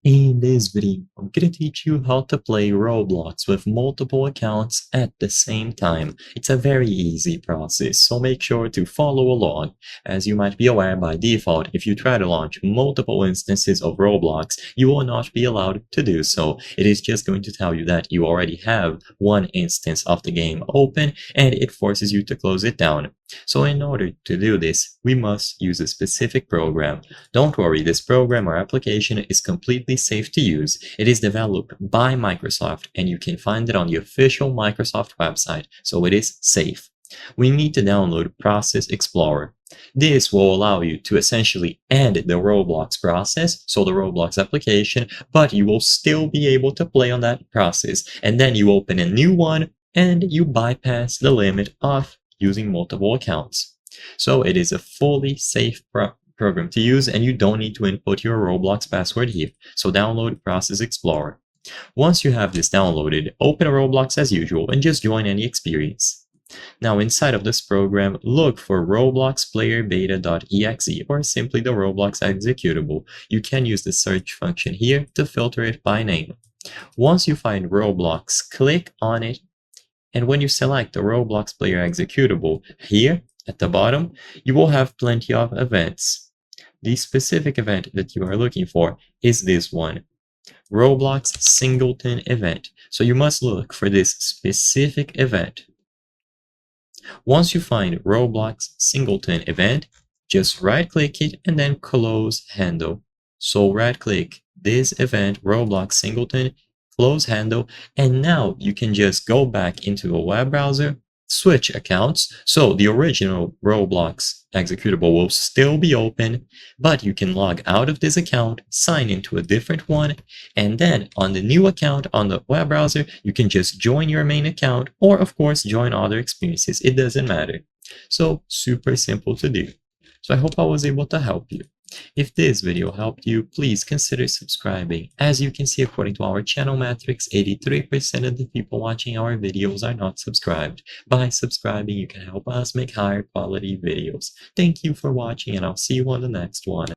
In this video, I'm gonna teach you how to play Roblox with multiple accounts at the same time. It's a very easy process, so make sure to follow along. As you might be aware, by default, if you try to launch multiple instances of Roblox, you will not be allowed to do so. It is just going to tell you that you already have one instance of the game open, and it forces you to close it down. So in order to do this, we must use a specific program. Don't worry, this program or application is completely safe to use. It is developed by Microsoft and you can find it on the official Microsoft website, so it is safe. We need to download Process Explorer. This will allow you to essentially end the Roblox process, so the Roblox application, but you will still be able to play on that process. And then you open a new one and you bypass the limit of using multiple accounts. So it is a fully safe program to use and you don't need to input your Roblox password here. So download Process Explorer. Once you have this downloaded, open a Roblox as usual and just join any experience. Now inside of this program, look for Roblox Player Beta.exe or simply the Roblox executable. You can use the search function here to filter it by name. Once you find Roblox, click on it, and when you select the Roblox Player executable here at the bottom, you will have plenty of events. The specific event that you are looking for is this one, Roblox Singleton event. So you must look for this specific event. Once you find Roblox Singleton event, just right-click it and then close handle. So right-click this event, Roblox Singleton, close handle, and now you can just go back into a web browser, switch accounts, so the original Roblox executable will still be open, but you can log out of this account, sign into a different one, and then on the new account on the web browser, you can just join your main account, or of course join other experiences, it doesn't matter. So super simple to do. So I hope I was able to help you. If this video helped you, please consider subscribing. As you can see, according to our channel metrics, 83% of the people watching our videos are not subscribed. By subscribing, you can help us make higher quality videos. Thank you for watching, and I'll see you on the next one.